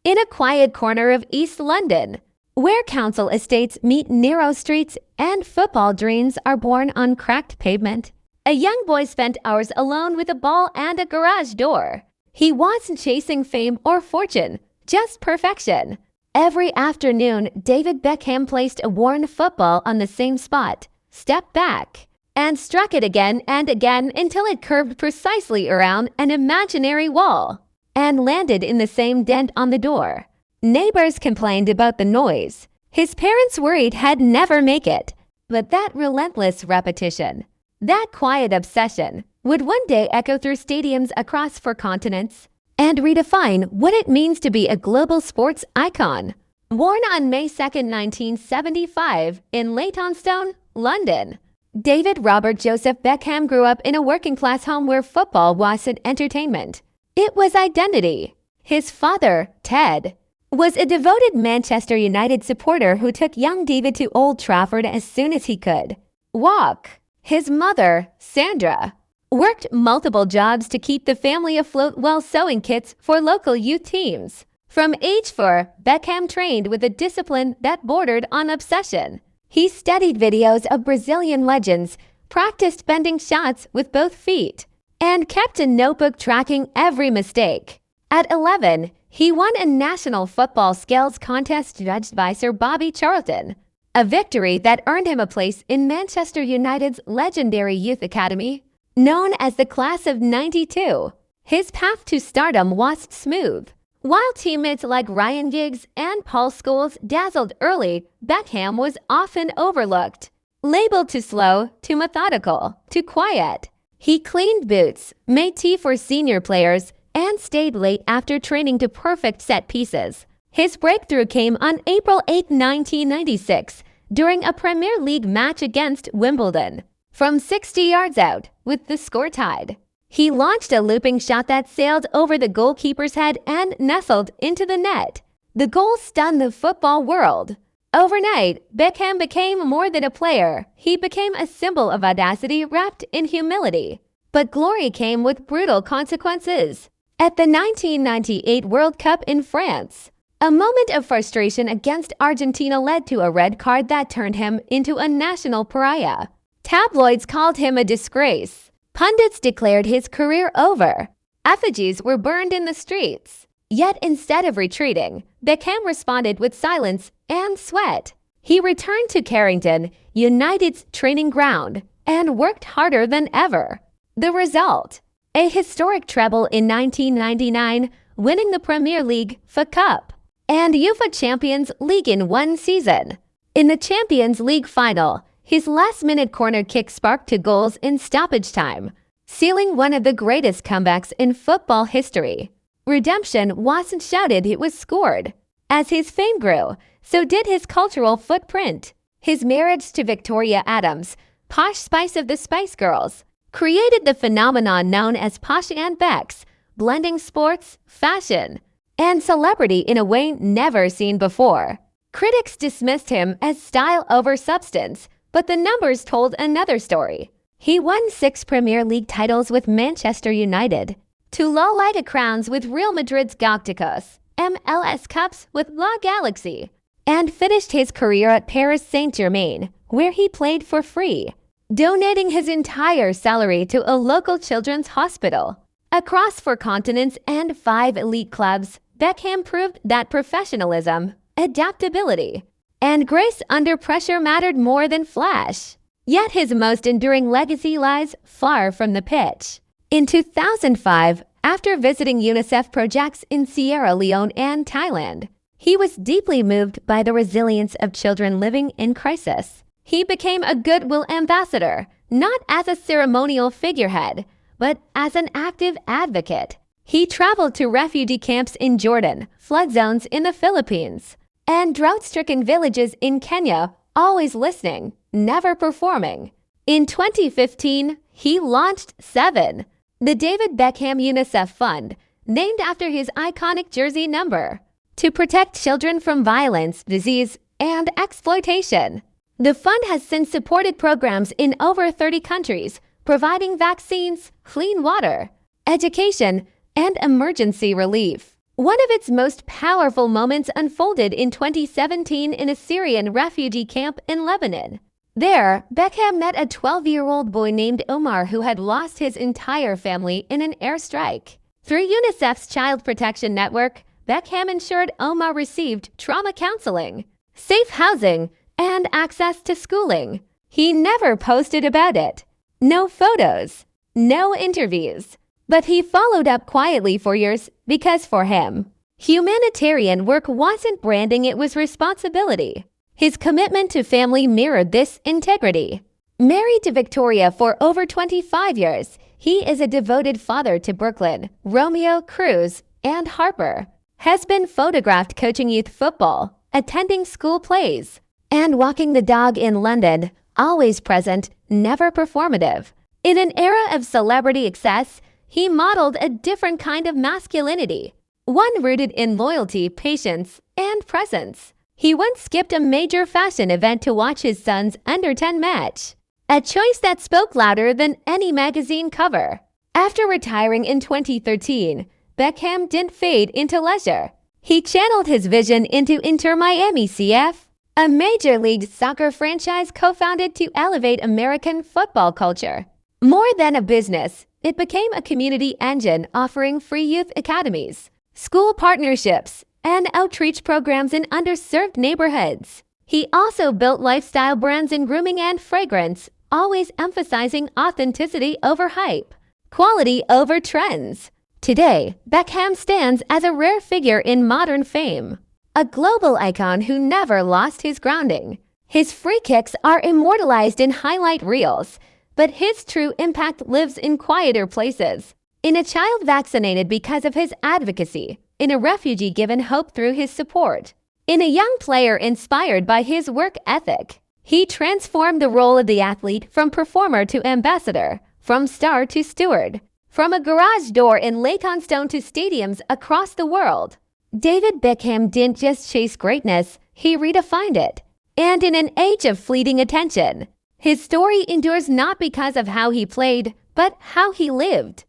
in a quiet corner of East London, where council estates meet narrow streets and football dreams are born on cracked pavement. A young boy spent hours alone with a ball and a garage door. He wasn't chasing fame or fortune, just perfection. Every afternoon, David Beckham placed a worn football on the same spot, stepped back, and struck it again and again until it curved precisely around an imaginary wall and landed in the same dent on the door. Neighbors complained about the noise. His parents worried he'd never make it. But that relentless repetition, that quiet obsession, would one day echo through stadiums across 4 continents and redefine what it means to be a global sports icon. Born on May 2, 1975, in Leytonstone, London, David Robert Joseph Beckham grew up in a working-class home where football wasn't entertainment. It was identity. His father, Ted, was a devoted Manchester United supporter who took young David to Old Trafford as soon as he could walk. His mother, Sandra, worked multiple jobs to keep the family afloat while sewing kits for local youth teams. From age 4, Beckham trained with a discipline that bordered on obsession. He studied videos of Brazilian legends, practiced bending shots with both feet, and kept a notebook tracking every mistake. At 11, he won a national football skills contest judged by Sir Bobby Charlton, a victory that earned him a place in Manchester United's legendary youth academy, known as the Class of '92. His path to stardom was smooth. While teammates like Ryan Giggs and Paul Scholes dazzled early, Beckham was often overlooked. Labeled too slow, too methodical, too quiet. He cleaned boots, made tea for senior players, and stayed late after training to perfect set pieces. His breakthrough came on April 8, 1996, during a Premier League match against Wimbledon. From 60 yards out, with the score tied, he launched a looping shot that sailed over the goalkeeper's head and nestled into the net. The goal stunned the football world. Overnight, Beckham became more than a player. He became a symbol of audacity wrapped in humility. But glory came with brutal consequences. At the 1998 World Cup in France, a moment of frustration against Argentina led to a red card that turned him into a national pariah. Tabloids called him a disgrace. Pundits declared his career over. Effigies were burned in the streets. Yet instead of retreating, Beckham responded with silence and sweat. He returned to Carrington, United's training ground, and worked harder than ever. The result? A historic treble in 1999, winning the Premier League, FA Cup, and UEFA Champions League in one season. In the Champions League final, his last-minute corner kick sparked 2 goals in stoppage time, sealing one of the greatest comebacks in football history. Redemption wasn't shouted, it was scored. As his fame grew, so did his cultural footprint. His marriage to Victoria Adams, posh spice of the Spice Girls, created the phenomenon known as Posh and Becks, blending sports, fashion, and celebrity in a way never seen before. Critics dismissed him as style over substance, but the numbers told another story. He won 6 Premier League titles with Manchester United, 2 La Liga crowns with Real Madrid's Galacticos, MLS Cups with La Galaxy, and finished his career at Paris Saint-Germain, where he played for free, donating his entire salary to a local children's hospital. Across 4 continents and 5 elite clubs, Beckham proved that professionalism, adaptability, and grace under pressure mattered more than flash. Yet his most enduring legacy lies far from the pitch. In 2005, after visiting UNICEF projects in Sierra Leone and Thailand, he was deeply moved by the resilience of children living in crisis. He became a goodwill ambassador, not as a ceremonial figurehead, but as an active advocate. He traveled to refugee camps in Jordan, flood zones in the Philippines, and drought-stricken villages in Kenya, always listening, never performing. In 2015, he launched 7, the David Beckham UNICEF Fund, named after his iconic jersey number, to protect children from violence, disease, and exploitation. The fund has since supported programs in over 30 countries, providing vaccines, clean water, education, and emergency relief. One of its most powerful moments unfolded in 2017 in a Syrian refugee camp in Lebanon. There, Beckham met a 12-year-old boy named Omar who had lost his entire family in an airstrike. Through UNICEF's Child Protection Network, Beckham ensured Omar received trauma counseling, safe housing, and access to schooling. He never posted about it. No photos, no interviews. But he followed up quietly for years because for him, humanitarian work wasn't branding, it was responsibility. His commitment to family mirrored this integrity. Married to Victoria for over 25 years, he is a devoted father to Brooklyn, Romeo, Cruz, and Harper. Has been photographed coaching youth football, attending school plays, and walking the dog in London, always present, never performative. In an era of celebrity excess, he modeled a different kind of masculinity, one rooted in loyalty, patience, and presence. He once skipped a major fashion event to watch his son's under-10 match, a choice that spoke louder than any magazine cover. After retiring in 2013, Beckham didn't fade into leisure. He channeled his vision into Inter Miami CF, a Major League Soccer franchise co-founded to elevate American football culture. More than a business, it became a community engine offering free youth academies, school partnerships, and outreach programs in underserved neighborhoods. He also built lifestyle brands in grooming and fragrance, always emphasizing authenticity over hype, quality over trends. Today, Beckham stands as a rare figure in modern fame, a global icon who never lost his grounding. His free kicks are immortalized in highlight reels, but his true impact lives in quieter places. In a child vaccinated because of his advocacy, in a refugee given hope through his support, in a young player inspired by his work ethic. He transformed the role of the athlete from performer to ambassador, from star to steward, from a garage door in Leytonstone to stadiums across the world. David Beckham didn't just chase greatness, he redefined it. And in an age of fleeting attention, his story endures not because of how he played, but how he lived.